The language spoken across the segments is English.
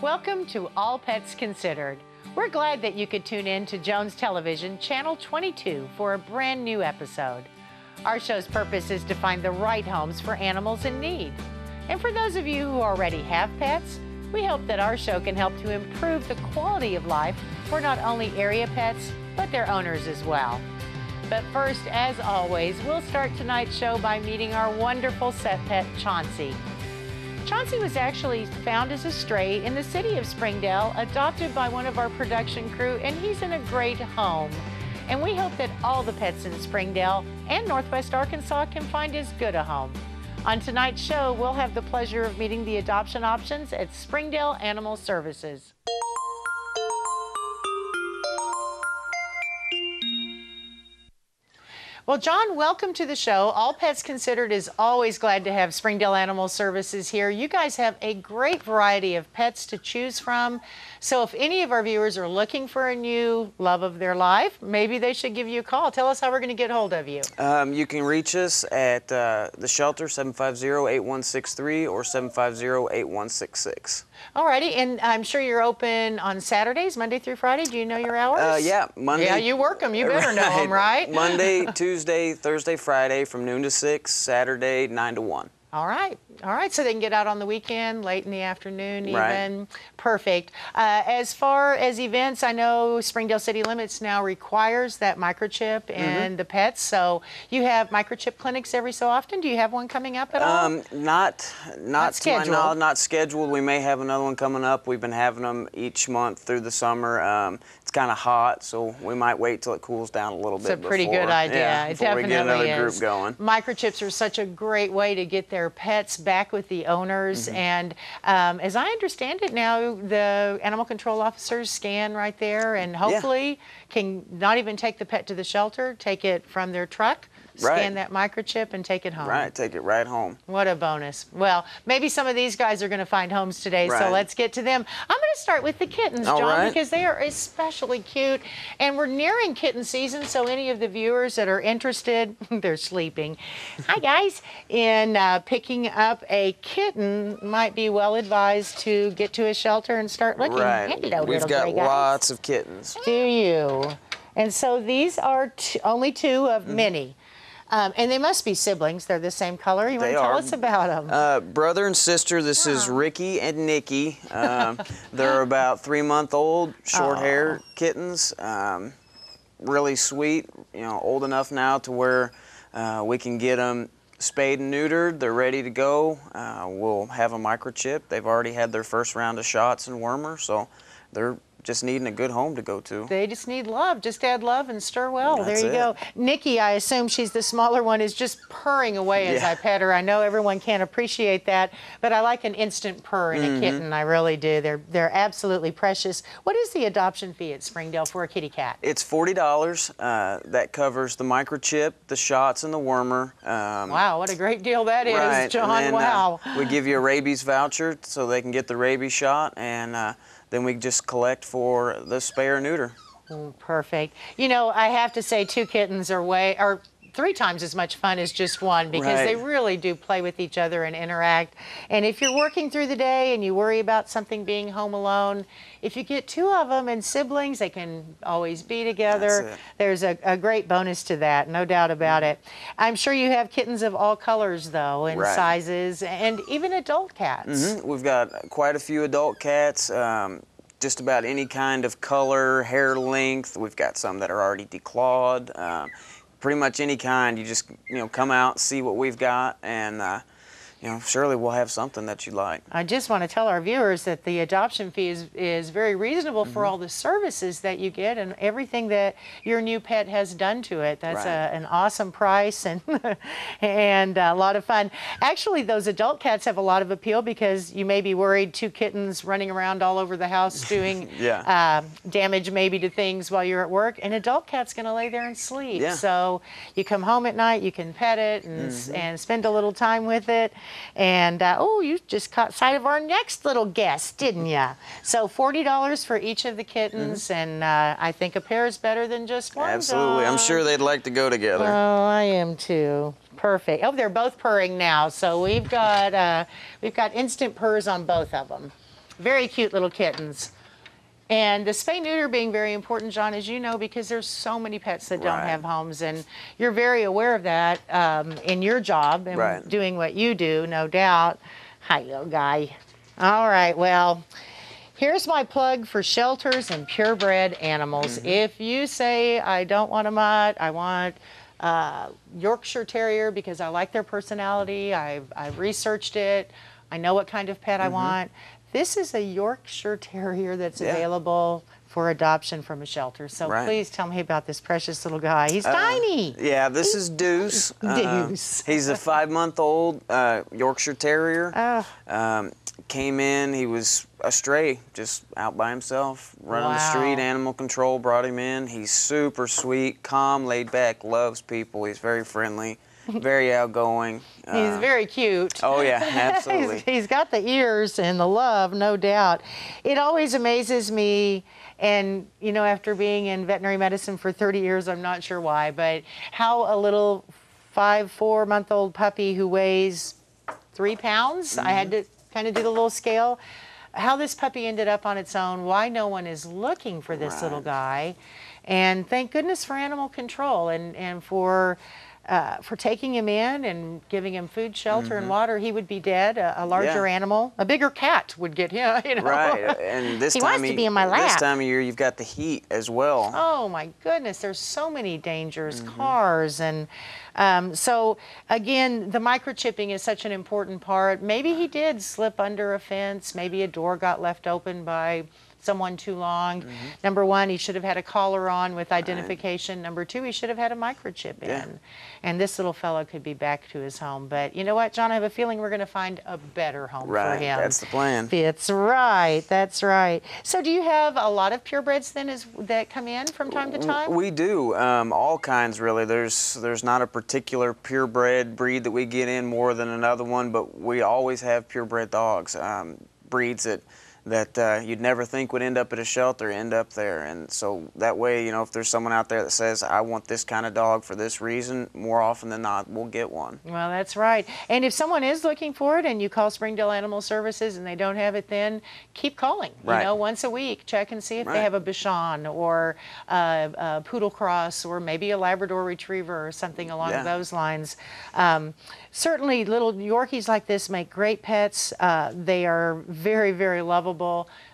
Welcome to All Pets Considered. We're glad that you could tune in to Jones Television, Channel 22, for a brand new episode. Our show's purpose is to find the right homes for animals in need. And for those of you who already have pets, we hope that our show can help to improve the quality of life for not only area pets, but their owners as well. But first, as always, we'll start tonight's show by meeting our wonderful set pet, Chauncey. Chauncey was actually found as a stray in the city of Springdale, adopted by one of our production crew, and he's in a great home. And we hope that all the pets in Springdale and Northwest Arkansas can find as good a home. On tonight's show, we'll have the pleasure of meeting the adoption options at Springdale Animal Services. Well, John, welcome to the show. All Pets Considered is always glad to have Springdale Animal Services here. You guys have a great variety of pets to choose from. So if any of our viewers are looking for a new love of their life, maybe they should give you a call. Tell us how we're going to get hold of you. You can reach us at the shelter, 750-8163 or 750-8166. All righty, and I'm sure you're open on Saturdays, Monday through Friday. Do you know your hours? Yeah, Monday. Yeah, you work them. You better know them, right? Monday, Tuesday, Thursday, Friday from noon to 6, Saturday 9 to 1. All right. All right, so they can get out on the weekend, late in the afternoon even. Right. Perfect. As far as events, I know Springdale City Limits now requires that microchip and the pets, so you have microchip clinics every so often. Do you have one coming up at all? Not scheduled. To my knowledge, not scheduled. We may have another one coming up. We've been having them each month through the summer. It's kind of hot, so we might wait till it cools down a little bit. It's a pretty good idea. Yeah, it before we get another definitely group going. Microchips are such a great way to get their pets back with the owners, and as I understand it now, the animal control officers scan right there and hopefully can not even take the pet to the shelter, take it from their truck, scan that microchip and take it home. Right, take it right home. What a bonus. Well, maybe some of these guys are going to find homes today, so let's get to them. I'm going to start with the kittens, John, because they are especially cute, and we're nearing kitten season, so any of the viewers that are interested, they're sleeping. Hi, guys. In picking up a kitten, might be well advised to get to a shelter and start looking. Hello, We've got lots of kittens. Do you? And so these are only two of many. And they must be siblings. They're the same color. You want to tell us about them? Brother and sister. This is Ricky and Nikki. They're about 3-month-old, short-haired kittens. Really sweet. You know, old enough now to where we can get them spayed and neutered. They're ready to go. We'll have a microchip. They've already had their first round of shots and wormers, so they're just needing a good home to go to. They just need love. Just add love and stir well. That's there you go. Nikki, I assume she's the smaller one, is just purring away as I pet her. I know everyone can't appreciate that, but I like an instant purr in a kitten. I really do. They're absolutely precious. What is the adoption fee at Springdale for a kitty cat? It's $40. That covers the microchip, the shots, and the wormer. Wow, what a great deal that is, John. And then, wow. We give you a rabies voucher so they can get the rabies shot, and then we just collect for the spay or neuter. Perfect. You know, I have to say 2 kittens are 3 times as much fun as just one, because they really do play with each other and interact. And if you're working through the day and you worry about something being home alone, if you get 2 of them and siblings, they can always be together. There's a great bonus to that, no doubt about it. I'm sure you have kittens of all colors, though, and sizes, and even adult cats. We've got quite a few adult cats. Just about any kind of color, hair length. We've got some that are already declawed. Pretty much any kind. You just, come out, see what we've got, and surely we'll have something that you like. I just want to tell our viewers that the adoption fee is very reasonable for all the services that you get and everything that your new pet has done to it. That's an awesome price and and a lot of fun. Actually, those adult cats have a lot of appeal because you may be worried 2 kittens running around all over the house doing damage maybe to things while you're at work. An adult cat's going to lay there and sleep. So you come home at night, you can pet it and spend a little time with it. And, oh, you just caught sight of our next little guest, didn't you? So $40 for each of the kittens, and I think a pair is better than just one. Absolutely. I'm sure they'd like to go together. Oh, I am too. Perfect. Oh, they're both purring now, so we've got instant purrs on both of them. Very cute little kittens. And the spay-neuter being very important, John, as you know, because there's so many pets that don't have homes, and you're very aware of that in your job and doing what you do, no doubt. Hi, little guy. All right, well, here's my plug for shelters and purebred animals. If you say, I don't want a mutt, I want Yorkshire Terrier because I like their personality, I've researched it, I know what kind of pet I want. This is a Yorkshire Terrier that's available for adoption from a shelter. So please tell me about this precious little guy. He's tiny. Yeah, this is Deuce. Deuce. He's a 5-month-old Yorkshire Terrier. Came in, he was a stray, just out by himself, running the street. Animal control brought him in. He's super sweet, calm, laid back, loves people. He's very friendly. Very outgoing. He's very cute. Oh, yeah, absolutely. he's got the ears and the love, no doubt. It always amazes me, and, you know, after being in veterinary medicine for 30 years, I'm not sure why, but how a little 4-month-old puppy who weighs 3 pounds, I had to kind of do the little scale, how this puppy ended up on its own, why no one is looking for this little guy, and thank goodness for animal control and for taking him in and giving him food, shelter, and water. He would be dead. A larger animal, a bigger cat would get him, you know. Right, and this he time wants to be in my lap. This time of year, you've got the heat as well. Oh my goodness, there's so many dangers, cars, and so again, the microchipping is such an important part. Maybe he did slip under a fence. Maybe a door got left open by someone too long. Number one, he should have had a collar on with identification. Number two, he should have had a microchip in. And this little fellow could be back to his home. But you know what, John, I have a feeling we're going to find a better home for him. That's the plan. That's right. That's right. So do you have a lot of purebreds then that come in from time to time? We do. All kinds, really. There's not a particular purebred breed that we get in more than another one, but we always have purebred dogs, breeds that you'd never think would end up at a shelter end up there. And so that way, you know, if there's someone out there that says, I want this kind of dog for this reason, more often than not, we'll get one. Well, that's right. And if someone is looking for it and you call Springdale Animal Services and they don't have it, then keep calling. You know, once a week, check and see if they have a Bichon or a Poodle Cross or maybe a Labrador Retriever or something along those lines. Certainly, little Yorkies like this make great pets. They are very, very lovable,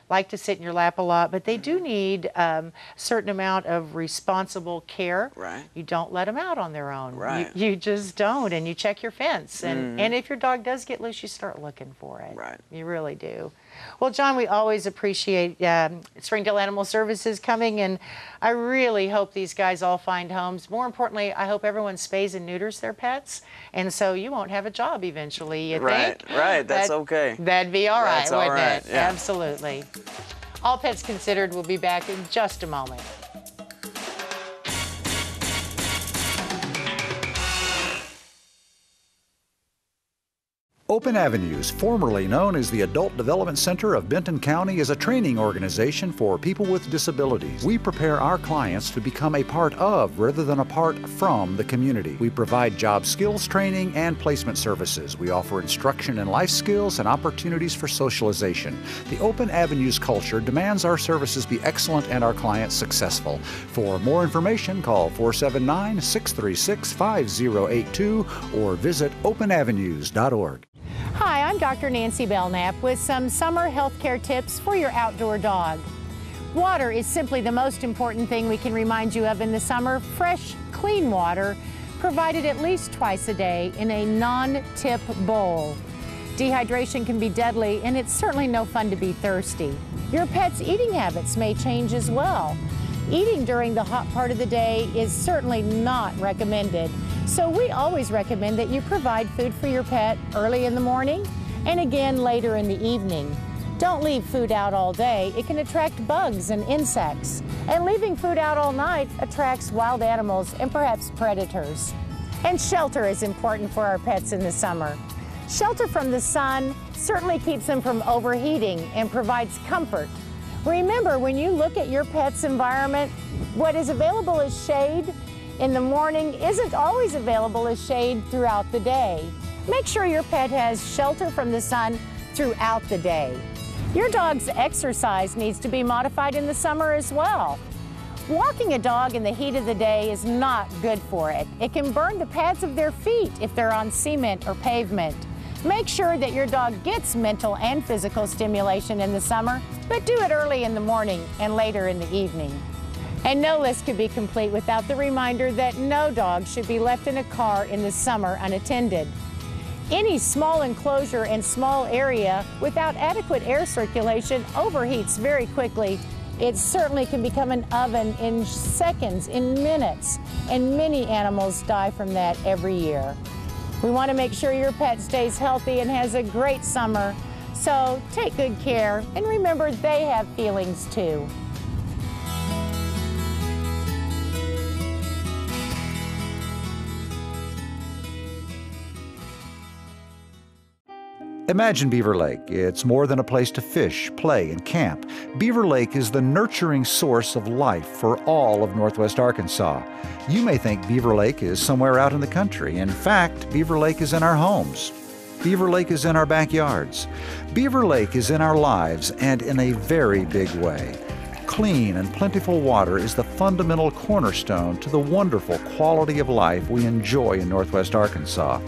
like to sit in your lap a lot, but they do need a certain amount of responsible care. You don't let them out on their own. You just don't, and you check your fence. And if your dog does get loose, you start looking for it. You really do. Well, John, we always appreciate Springdale Animal Services coming, and I really hope these guys all find homes. More importantly, I hope everyone spays and neuters their pets, and so you won't have a job eventually, you think? Right, that's okay. That'd be all right, wouldn't it? Yeah. Absolutely. All Pets Considered will be back in just a moment. Open Avenues, formerly known as the Adult Development Center of Benton County, is a training organization for people with disabilities. We prepare our clients to become a part of, rather than apart from, the community. We provide job skills training and placement services. We offer instruction in life skills and opportunities for socialization. The Open Avenues culture demands our services be excellent and our clients successful. For more information, call 479-636-5082 or visit openavenues.org. Hi, I'm Dr. Nancy Belknap with some summer healthcare tips for your outdoor dog. Water is simply the most important thing we can remind you of in the summer. Fresh, clean water provided at least twice a day in a non-tip bowl. Dehydration can be deadly, and it's certainly no fun to be thirsty. Your pet's eating habits may change as well. Eating during the hot part of the day is certainly not recommended. So we always recommend that you provide food for your pet early in the morning and again later in the evening. Don't leave food out all day. It can attract bugs and insects. And leaving food out all night attracts wild animals and perhaps predators. And shelter is important for our pets in the summer. Shelter from the sun certainly keeps them from overheating and provides comfort. Remember, when you look at your pet's environment, what is available as shade in the morning isn't always available as shade throughout the day. Make sure your pet has shelter from the sun throughout the day. Your dog's exercise needs to be modified in the summer as well. Walking a dog in the heat of the day is not good for it. It can burn the pads of their feet if they're on cement or pavement. Make sure that your dog gets mental and physical stimulation in the summer, but do it early in the morning and later in the evening. And no list could be complete without the reminder that no dog should be left in a car in the summer unattended. Any small enclosure and small area without adequate air circulation overheats very quickly. It certainly can become an oven in seconds, in minutes, and many animals die from that every year. We want to make sure your pet stays healthy and has a great summer, so take good care and remember they have feelings too. Imagine Beaver Lake. It's more than a place to fish, play, and camp. Beaver Lake is the nurturing source of life for all of Northwest Arkansas. You may think Beaver Lake is somewhere out in the country. In fact, Beaver Lake is in our homes. Beaver Lake is in our backyards. Beaver Lake is in our lives, and in a very big way. Clean and plentiful water is the fundamental cornerstone to the wonderful quality of life we enjoy in Northwest Arkansas.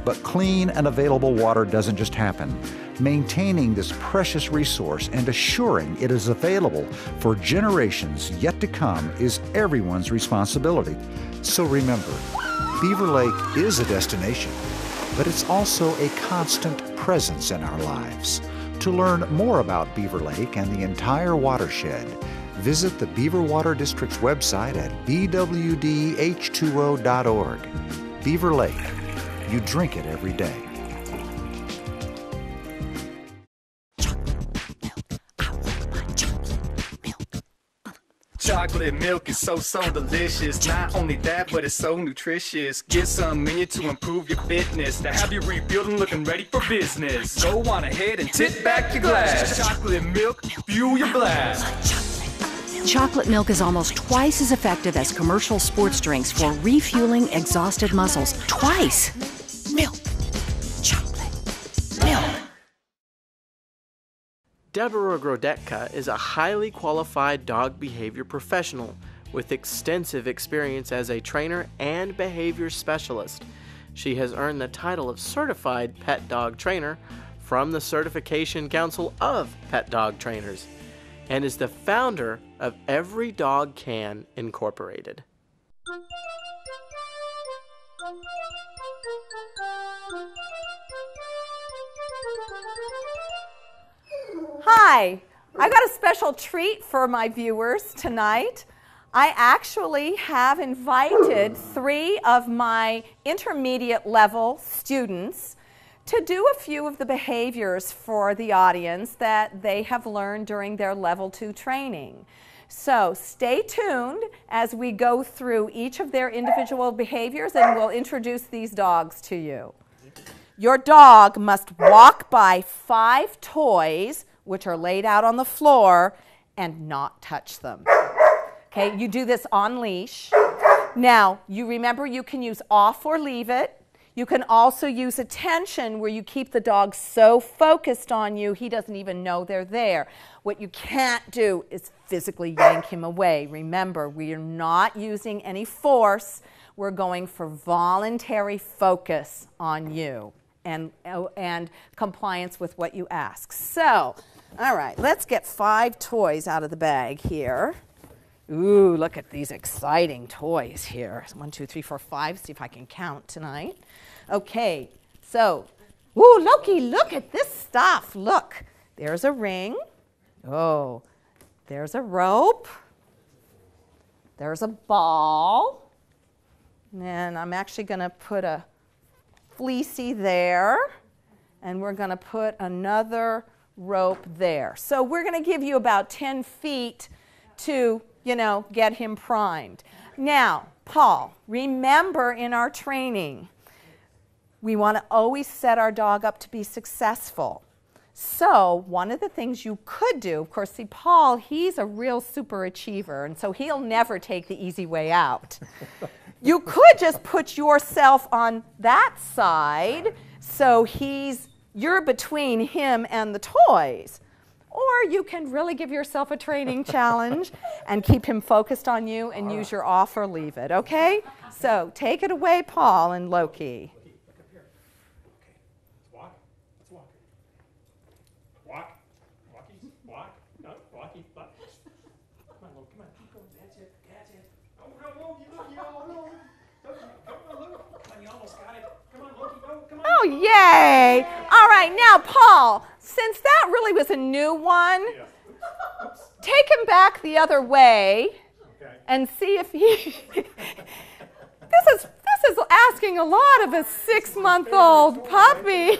But clean and available water doesn't just happen. Maintaining this precious resource and assuring it is available for generations yet to come is everyone's responsibility. So remember, Beaver Lake is a destination, but it's also a constant presence in our lives. To learn more about Beaver Lake and the entire watershed, visit the Beaver Water District's website at bwdh2o.org. Beaver Lake. You drink it every day. Chocolate milk is so delicious. Not only that, but it's so nutritious. Get some in you to improve your fitness, to have you rebuilding, looking ready for business. Go on ahead and tip back your glass. Chocolate milk, fuel your blast. Chocolate milk is almost twice as effective as commercial sports drinks for refueling exhausted muscles. Twice! Milk. Chocolate. Milk. Deborah Grodetka is a highly qualified dog behavior professional with extensive experience as a trainer and behavior specialist. She has earned the title of Certified Pet Dog Trainer from the Certification Council of Pet Dog Trainers and is the founder of Every Dog Can Incorporated. Hi, I got a special treat for my viewers tonight. I actually have invited 3 of my intermediate level students to do a few of the behaviors for the audience that they have learned during their level 2 training. So stay tuned as we go through each of their individual behaviors and we'll introduce these dogs to you. Your dog must walk by 5 toys which are laid out on the floor and not touch them. Okay, you do this on leash. Now, you remember you can use off or leave it. You can also use attention where you keep the dog so focused on you he doesn't even know they're there. What you can't do is physically yank him away. Remember, we are not using any force. We're going for voluntary focus on you and compliance with what you ask. So, all right, let's get 5 toys out of the bag here. Ooh, look at these exciting toys here. 1, 2, 3, 4, 5. See if I can count tonight. Okay, so, ooh, look at this stuff. Look, there's a ring. Oh, there's a rope. There's a ball. And I'm actually going to put a fleecy there. And we're going to put another rope there. So we're going to give you about 10 feet to, get him primed. Now, Paul, remember in our training, we want to always set our dog up to be successful. So one of the things you could do, of course, see, Paul, he's a real super achiever, and so he'll never take the easy way out. You could just put yourself on that side so you're between him and the toys. or you can really give yourself a training challenge and keep him focused on you and use your off or leave it, okay? So take it away, Paul and Loki. Oh, yay! All right, now, Paul, since that really was a new one, take him back the other way and see if he... This is asking a lot of a 6-month-old puppy.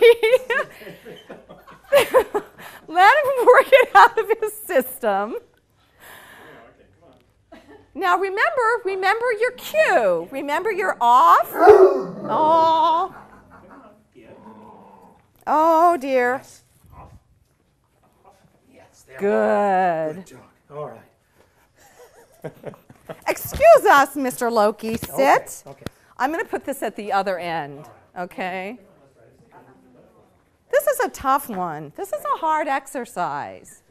Let him work it out of his system. Now remember your cue. Remember your off. Oh. Oh dear. Good. All right. Excuse us, Mr. Loki. Sit. Okay. I'm going to put this at the other end. Okay. This is a tough one. This is a hard exercise.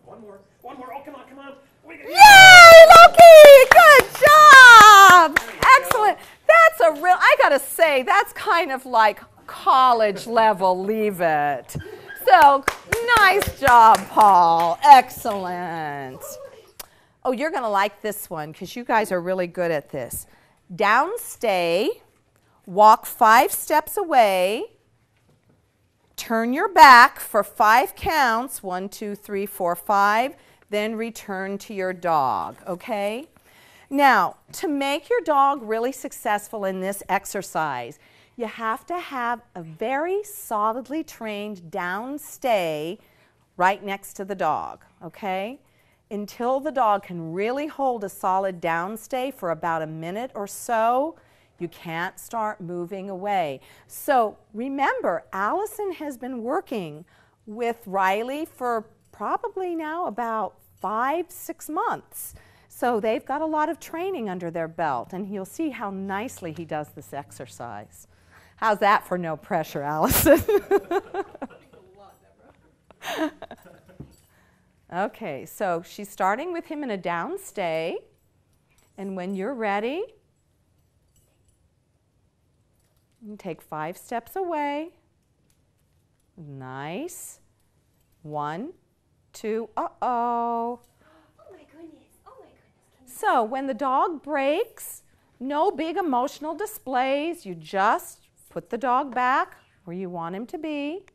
One more. Oh, come on. Yay, Loki! Good job! Excellent. That's a real, I gotta say, that's kind of like college level, leave it. So, nice job, Paul. Excellent. Oh, you're gonna like this one because you guys are really good at this. Down stay, walk 5 steps away, turn your back for 5 counts, 1, 2, 3, 4, 5, then return to your dog, okay? Now, to make your dog really successful in this exercise, you have to have a very solidly trained down stay right next to the dog, okay? Until the dog can really hold a solid down stay for about a minute or so, you can't start moving away. So remember, Allison has been working with Riley for probably now about 5-6 months. So they've got a lot of training under their belt, and you'll see how nicely he does this exercise. How's that for no pressure, Allison? Okay, so she's starting with him in a down stay, and when you're ready, you take 5 steps away. Nice. 1, 2, uh-oh. Oh my goodness. So when the dog breaks, no big emotional displays. You just put the dog back where you want him to be.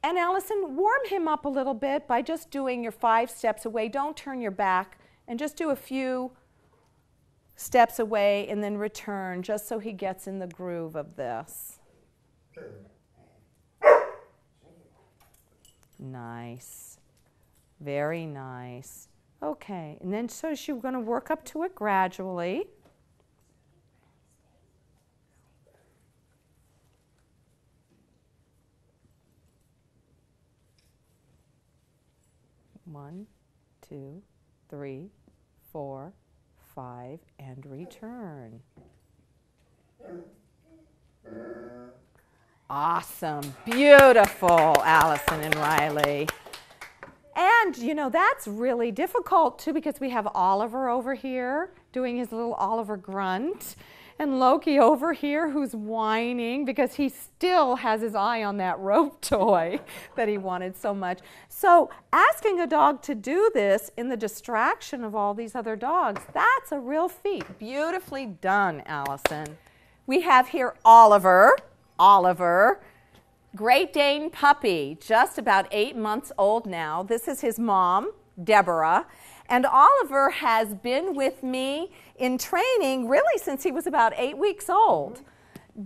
And Allison, warm him up a little bit by just doing your 5 steps away. Don't turn your back, and just do a few steps away and then return, just so he gets in the groove of this. Nice. Very nice. Okay, and then so you're going to work up to it gradually. One, 2, 3, 4, 5, and return. Awesome. Beautiful, Allison and Riley. And, you know, that's really difficult, too, because we have Oliver over here doing his little Oliver grunt, and Loki over here who's whining because he still has his eye on that rope toy that he wanted so much. So asking a dog to do this in the distraction of all these other dogs, that's a real feat. Beautifully done, Allison. We have here Oliver. Great Dane puppy, just about 8 months old now. This is his mom, Deborah. And Oliver has been with me in training really since he was about 8 weeks old.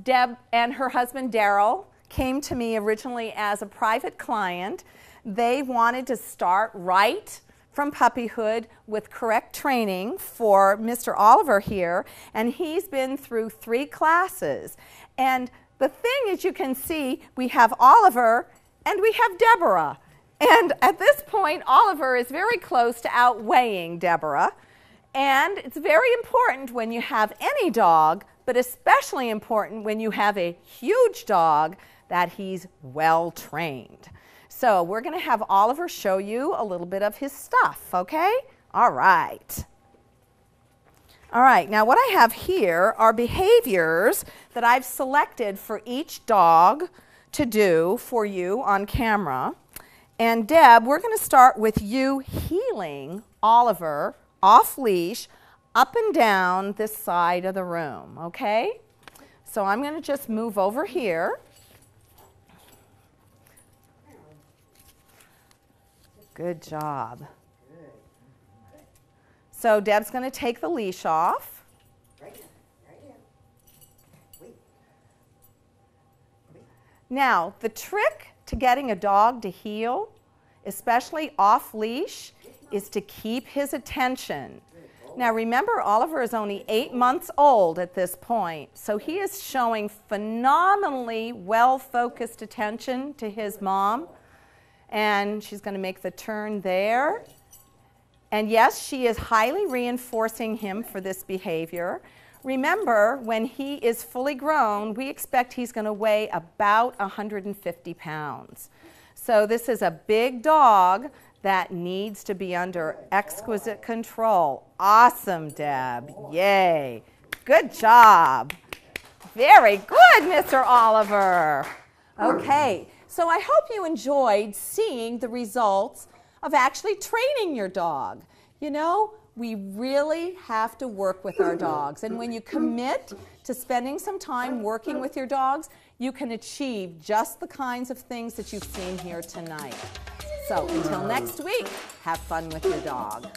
Deb and her husband, Daryl, came to me originally as a private client. They wanted to start right from puppyhood with correct training for Mr. Oliver here. And he's been through 3 classes. And the thing is, you can see, we have Oliver and we have Deborah. And at this point, Oliver is very close to outweighing Deborah. And it's very important when you have any dog, but especially important when you have a huge dog, that he's well trained. So we're going to have Oliver show you a little bit of his stuff, okay? All right. All right, now what I have here are behaviors that I've selected for each dog to do for you on camera. And Deb, we're going to start with you heeling Oliver off leash up and down this side of the room, okay? So I'm going to just move over here. Good job. So Deb's going to take the leash off. Now, the trick to getting a dog to heel, especially off leash, is to keep his attention. Now remember, Oliver is only 8 months old at this point, so he is showing phenomenally well-focused attention to his mom. And she's going to make the turn there. And yes, she is highly reinforcing him for this behavior. Remember, when he is fully grown, we expect he's going to weigh about 150 pounds. So this is a big dog that needs to be under exquisite control. Awesome, Deb. Yay. Good job. Very good, Mr. Oliver. Okay. So I hope you enjoyed seeing the results of actually training your dog. You know, we really have to work with our dogs. And when you commit to spending some time working with your dogs, you can achieve just the kinds of things that you've seen here tonight. So until next week, have fun with your dog.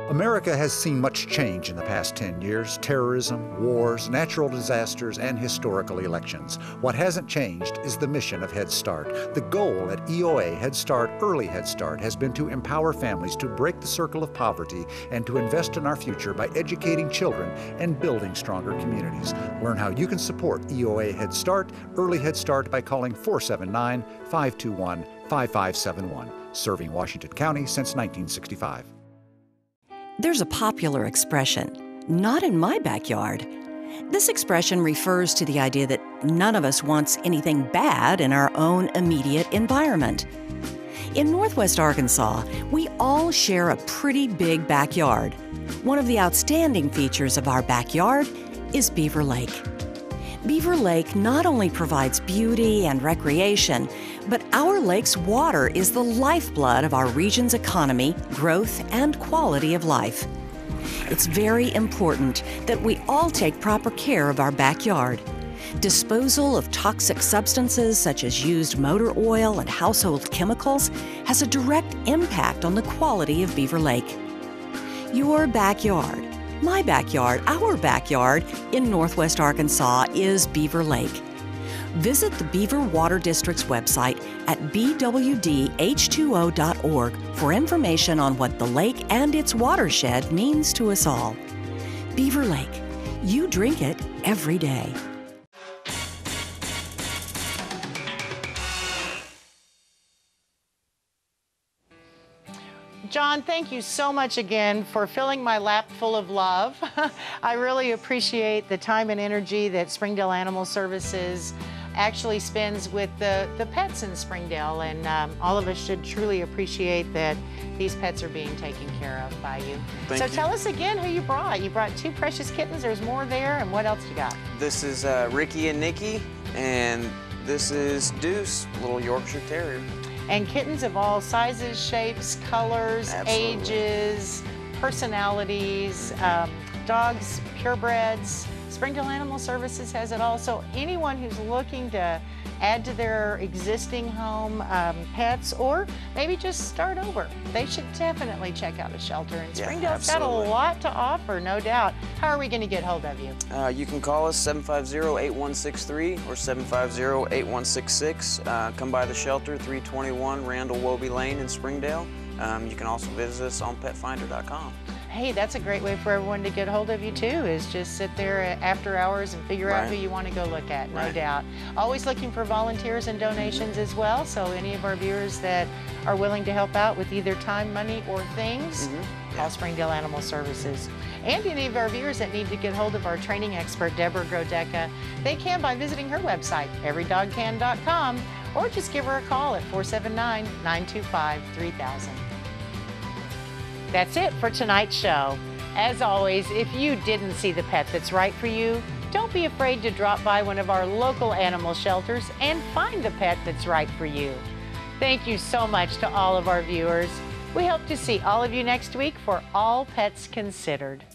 America has seen much change in the past 10 years. Terrorism, wars, natural disasters, and historical elections. What hasn't changed is the mission of Head Start. The goal at EOA Head Start, Early Head Start, has been to empower families to break the circle of poverty and to invest in our future by educating children and building stronger communities. Learn how you can support EOA Head Start, Early Head Start by calling 479-521-5571. Serving Washington County since 1965. There's a popular expression, "not in my backyard." This expression refers to the idea that none of us wants anything bad in our own immediate environment. In Northwest Arkansas, we all share a pretty big backyard. One of the outstanding features of our backyard is Beaver Lake. Beaver Lake not only provides beauty and recreation, but our lake's water is the lifeblood of our region's economy, growth, and quality of life. It's very important that we all take proper care of our backyard. Disposal of toxic substances such as used motor oil and household chemicals has a direct impact on the quality of Beaver Lake. Your backyard, my backyard, our backyard in Northwest Arkansas is Beaver Lake. Visit the Beaver Water District's website at bwdh2o.org for information on what the lake and its watershed means to us all. Beaver Lake, you drink it every day. John, thank you so much again for filling my lap full of love. I really appreciate the time and energy that Springdale Animal Services actually spends with the pets in Springdale, and all of us should truly appreciate that these pets are being taken care of by you. Thank you. Tell us again who you brought. You brought two precious kittens. There's more there, and what else you got? This is Ricky and Nikki, and this is Deuce, little Yorkshire Terrier. And kittens of all sizes, shapes, colors, Absolutely. ages, personalities, dogs, purebreds. Springdale Animal Services has it all. So anyone who's looking to add to their existing home pets, or maybe just start over, they should definitely check out a shelter. And Springdale's got a lot to offer, no doubt. How are we going to get hold of you? You can call us 750-8163 or 750-8166. Come by the shelter, 321 Randall Wobie Lane in Springdale. You can also visit us on petfinder.com. hey, that's a great way for everyone to get hold of you too, is just sit there after hours and figure out who you want to go look at, no doubt. Always looking for volunteers and donations as well, so any of our viewers that are willing to help out with either time, money, or things, call Springdale Animal Services. And any of our viewers that need to get hold of our training expert, Deborah Grodecka, they can by visiting her website, everydogcan.com, or just give her a call at 479-925-3000. That's it for tonight's show. As always, if you didn't see the pet that's right for you, don't be afraid to drop by one of our local animal shelters and find the pet that's right for you. Thank you so much to all of our viewers. We hope to see all of you next week for All Pets Considered.